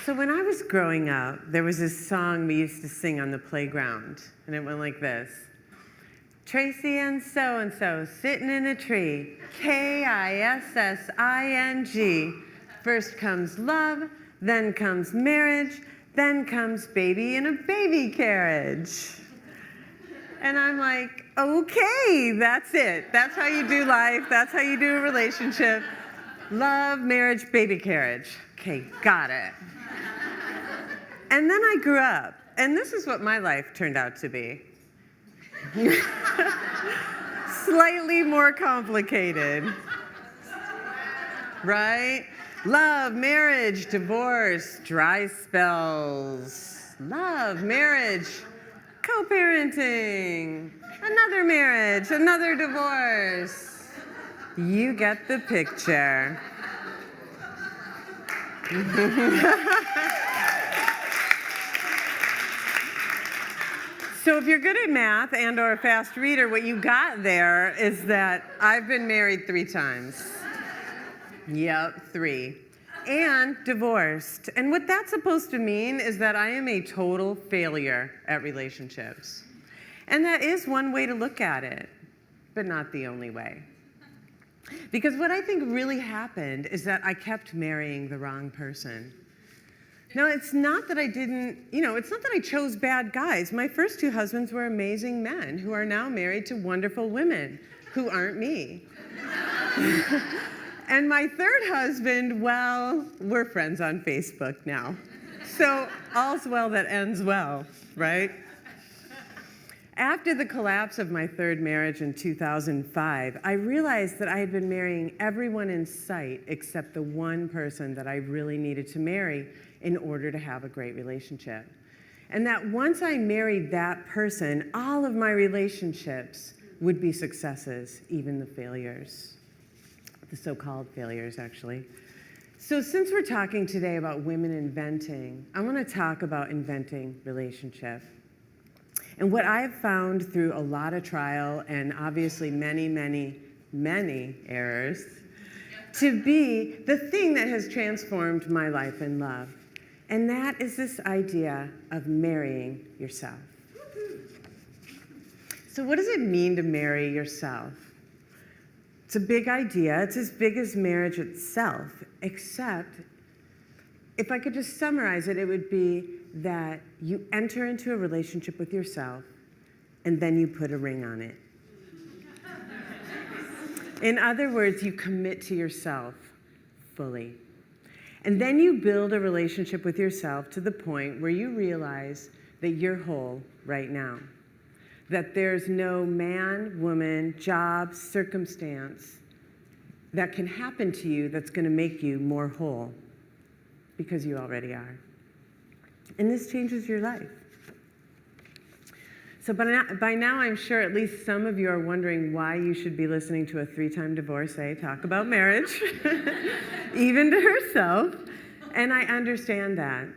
So when I was growing up, there was this song we used to sing on the playground, and it went like this. Tracy and so sitting in a tree, Kissing. First comes love, then comes marriage, then comes baby in a baby carriage. And I'm like, okay, that's it. That's how you do life. That's how you do a relationship. Love, marriage, baby carriage. Okay, got it. And then I grew up, and this is what my life turned out to be. Slightly more complicated, right? Love, marriage, divorce, dry spells. Love, marriage, co-parenting, another marriage, another divorce. You get the picture. So if you're good at math and or a fast reader, what you got there is that I've been married 3 times. Yep, 3. And divorced. And what that's supposed to mean is that I am a total failure at relationships. And that is one way to look at it, but not the only way. Because what I think really happened is that I kept marrying the wrong person. Now, it's not that I didn't, it's not that I chose bad guys. My first 2 husbands were amazing men who are now married to wonderful women who aren't me. And my 3rd husband, well, we're friends on Facebook now. So all's well that ends well, right? After the collapse of my 3rd marriage in 2005, I realized that I had been marrying everyone in sight except the one person that I really needed to marry in order to have a great relationship. And that once I married that person, all of my relationships would be successes, even the failures. The so-called failures, actually. So since we're talking today about women inventing, I want to talk about inventing relationship. And what I've found through a lot of trial and obviously many, many, many errors to be the thing that has transformed my life in love. And that is this idea of marrying yourself. So what does it mean to marry yourself? It's a big idea. It's as big as marriage itself, except if I could just summarize it, it would be that you enter into a relationship with yourself and then you put a ring on it. In other words, you commit to yourself fully. And then you build a relationship with yourself to the point where you realize that you're whole right now. That there's no man, woman, job, circumstance that can happen to you that's going to make you more whole, because you already are. And this changes your life. So by now, I'm sure at least some of you are wondering why you should be listening to a 3-time divorcee talk about marriage, even to herself. And I understand that.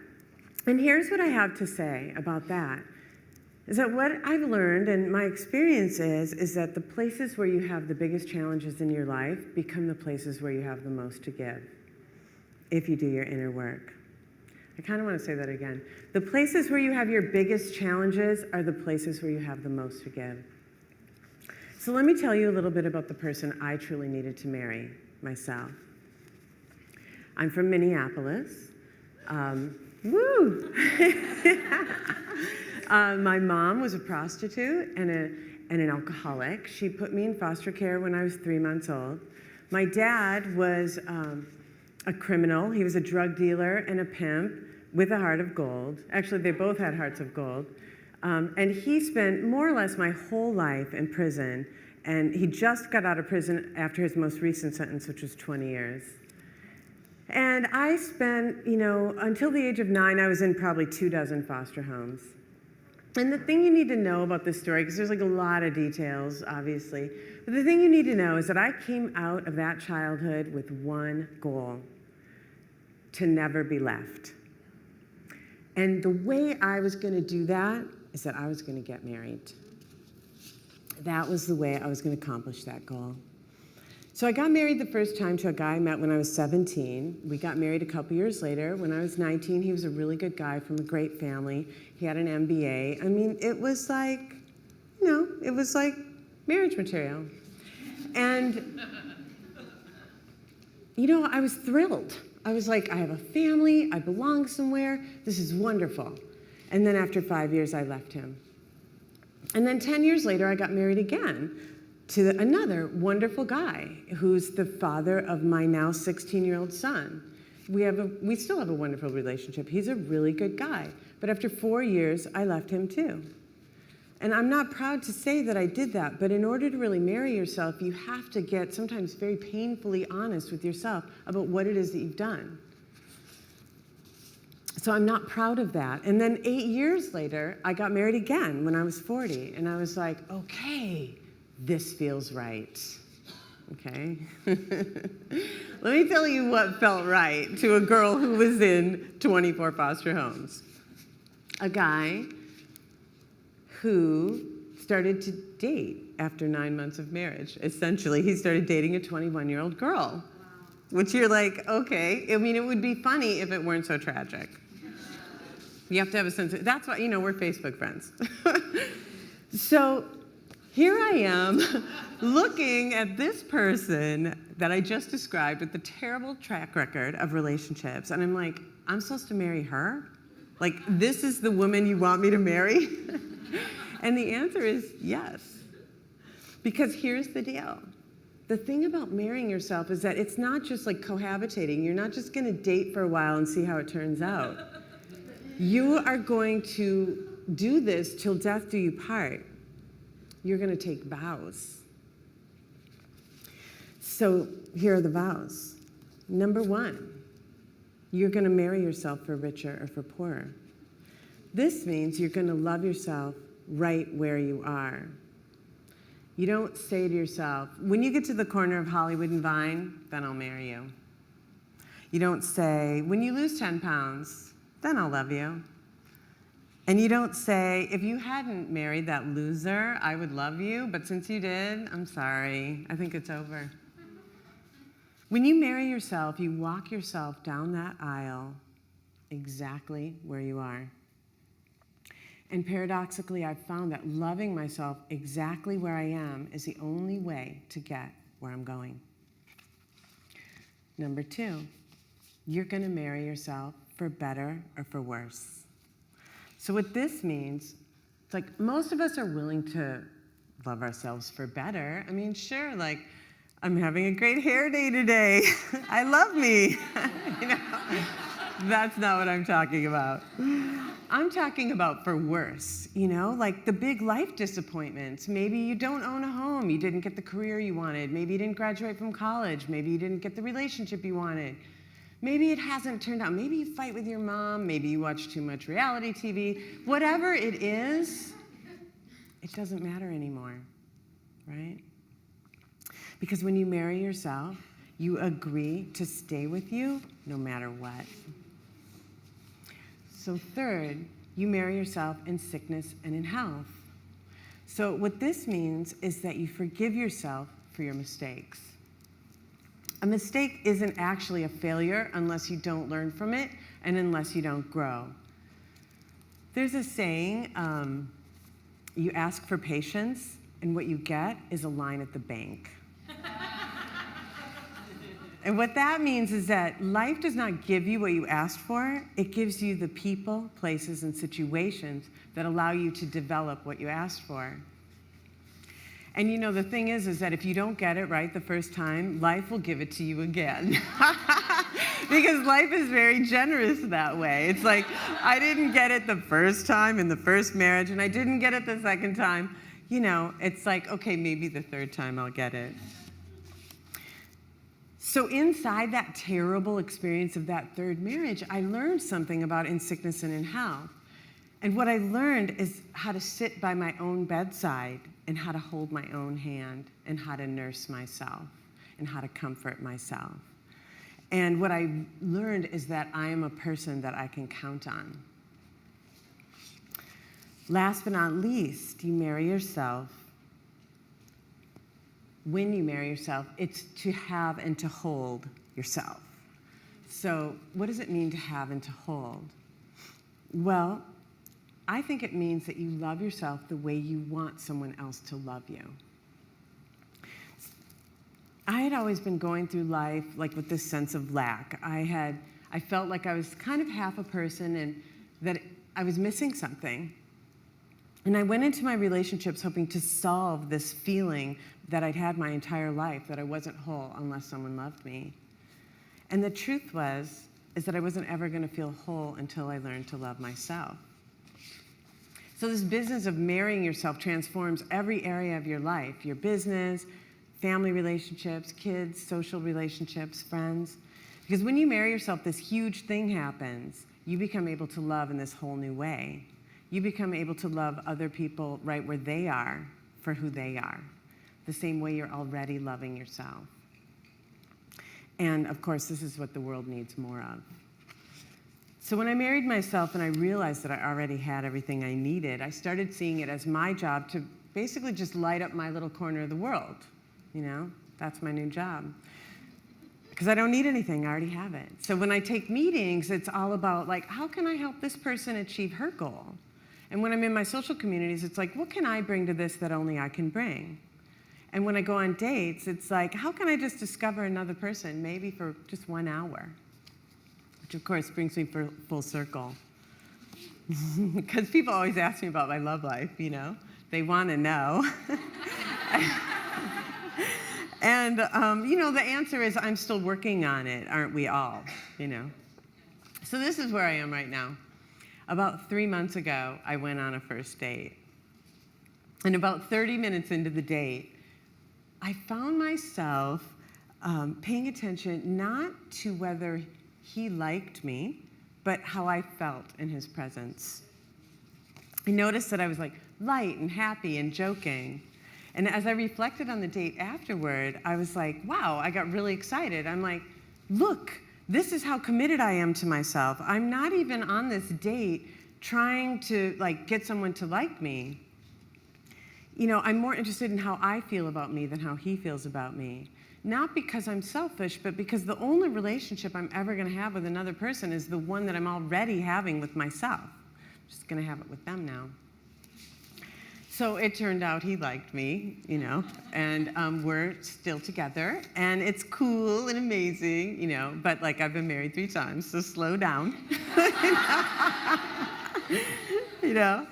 And here's what I have to say about that. Is that what I've learned, and my experience is that the places where you have the biggest challenges in your life become the places where you have the most to give, if you do your inner work. I kind of want to say that again. The places where you have your biggest challenges are the places where you have the most to give. So let me tell you a little bit about the person I truly needed to marry, myself. I'm from Minneapolis. Woo! My mom was a prostitute and an alcoholic. She put me in foster care when I was 3 months old. My dad was a criminal. He was a drug dealer and a pimp with a heart of gold. Actually, they both had hearts of gold. And he spent more or less my whole life in prison. And he just got out of prison after his most recent sentence, which was 20 years. And I spent, until the age of 9, I was in probably 24 foster homes. And the thing you need to know about this story, because there's like a lot of details, obviously, but the thing you need to know is that I came out of that childhood with one goal: to never be left. And the way I was going to do that is that I was going to get married. That was the way I was going to accomplish that goal. So I got married the first time to a guy I met when I was 17. We got married a couple years later. When I was 19, he was a really good guy from a great family. He had an MBA. I mean, it was like, it was like marriage material. And, I was thrilled. I was like, I have a family, I belong somewhere, this is wonderful. And then after 5 years, I left him. And then 10 years later, I got married again to another wonderful guy who's the father of my now 16-year-old son. We still have a wonderful relationship. He's a really good guy. But after 4 years, I left him too. And I'm not proud to say that I did that, but in order to really marry yourself, you have to get sometimes very painfully honest with yourself about what it is that you've done. So I'm not proud of that. And then 8 years later, I got married again when I was 40. And I was like, okay, this feels right. Okay? Let me tell you what felt right to a girl who was in 24 foster homes. A guy who started to date after 9 months of marriage. Essentially, he started dating a 21-year-old girl. Wow. Which you're like, okay. I mean, it would be funny if it weren't so tragic. You have to have a sense of, that's why, we're Facebook friends. So here I am looking at this person that I just described with the terrible track record of relationships. And I'm like, I'm supposed to marry her? Like, this is the woman you want me to marry? And the answer is yes. Because here's the deal. The thing about marrying yourself is that it's not just like cohabitating. You're not just going to date for a while and see how it turns out. You are going to do this till death do you part. You're going to take vows. So here are the vows. Number 1, you're going to marry yourself for richer or for poorer. This means you're going to love yourself right where you are. You don't say to yourself, when you get to the corner of Hollywood and Vine, then I'll marry you. You don't say, when you lose 10 pounds, then I'll love you. And you don't say, if you hadn't married that loser, I would love you, but since you did, I'm sorry, I think it's over. When you marry yourself, you walk yourself down that aisle exactly where you are. And paradoxically, I've found that loving myself exactly where I am is the only way to get where I'm going. Number 2, you're going to marry yourself for better or for worse. So what this means, it's like most of us are willing to love ourselves for better. I mean, sure, like, I'm having a great hair day today. I love me. That's not what I'm talking about. I'm talking about for worse, like the big life disappointments. Maybe you don't own a home. You didn't get the career you wanted. Maybe you didn't graduate from college. Maybe you didn't get the relationship you wanted. Maybe it hasn't turned out. Maybe you fight with your mom. Maybe you watch too much reality TV. Whatever it is, it doesn't matter anymore, right? Because when you marry yourself, you agree to stay with you no matter what. So third, you marry yourself in sickness and in health. So what this means is that you forgive yourself for your mistakes. A mistake isn't actually a failure unless you don't learn from it and unless you don't grow. There's a saying, you ask for patience, and what you get is a line at the bank. And what that means is that life does not give you what you asked for. It gives you the people, places, and situations that allow you to develop what you asked for. And the thing is that if you don't get it right the first time, life will give it to you again. Because life is very generous that way. It's like, I didn't get it the first time in the first marriage, and I didn't get it the second time. It's like, okay, maybe the third time I'll get it. So inside that terrible experience of that third marriage, I learned something about in sickness and in health. And what I learned is how to sit by my own bedside and how to hold my own hand and how to nurse myself and how to comfort myself. And what I learned is that I am a person that I can count on. Last but not least, you marry yourself when you marry yourself, it's to have and to hold yourself. So what does it mean to have and to hold? Well, I think it means that you love yourself the way you want someone else to love you. I had always been going through life like with this sense of lack. I felt like I was kind of half a person and that I was missing something. And I went into my relationships hoping to solve this feeling that I'd had my entire life, that I wasn't whole unless someone loved me. And the truth is that I wasn't ever going to feel whole until I learned to love myself. So this business of marrying yourself transforms every area of your life, your business, family relationships, kids, social relationships, friends. Because when you marry yourself, this huge thing happens. You become able to love in this whole new way. You become able to love other people right where they are for who they are, the same way you're already loving yourself. And of course, this is what the world needs more of. So when I married myself and I realized that I already had everything I needed, I started seeing it as my job to basically just light up my little corner of the world. You know, that's my new job. Because I don't need anything, I already have it. So when I take meetings, it's all about like, how can I help this person achieve her goal? And when I'm in my social communities, it's like, what can I bring to this that only I can bring? And when I go on dates, it's like, how can I just discover another person, maybe for just 1 hour? Which, of course, brings me full circle. Because people always ask me about my love life, you know? They want to know. And, you know, the answer is I'm still working on it, aren't we all, you know? So this is where I am right now. About 3 months ago, I went on a first date. And about 30 minutes into the date, I found myself paying attention not to whether he liked me, but how I felt in his presence. I noticed that I was like light and happy and joking. And as I reflected on the date afterward, I was like, wow, I got really excited. I'm like, look, this is how committed I am to myself. I'm not even on this date trying to like get someone to like me. You know, I'm more interested in how I feel about me than how he feels about me. Not because I'm selfish, but because the only relationship I'm ever going to have with another person is the one that I'm already having with myself. I'm just going to have it with them now. So it turned out he liked me, you know, and we're still together, and it's cool and amazing, you know, but like I've been married 3 times, so slow down. You know?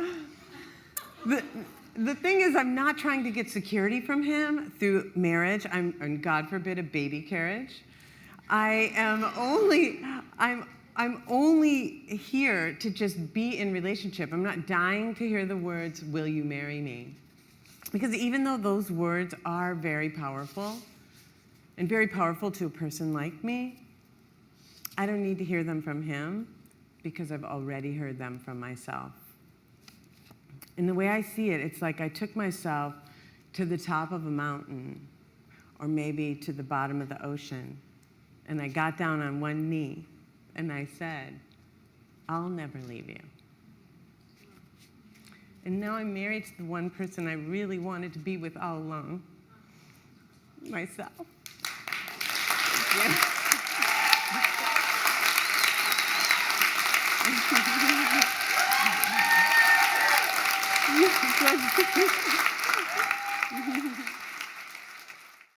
The thing is, I'm not trying to get security from him through marriage, and God forbid, a baby carriage. I'm only here to just be in relationship. I'm not dying to hear the words, will you marry me? Because even though those words are very powerful, and very powerful to a person like me, I don't need to hear them from him because I've already heard them from myself. And the way I see it, it's like I took myself to the top of a mountain, or maybe to the bottom of the ocean, and I got down on one knee, and I said, I'll never leave you. And now I'm married to the one person I really wanted to be with all along, myself. Yeah. Thank you.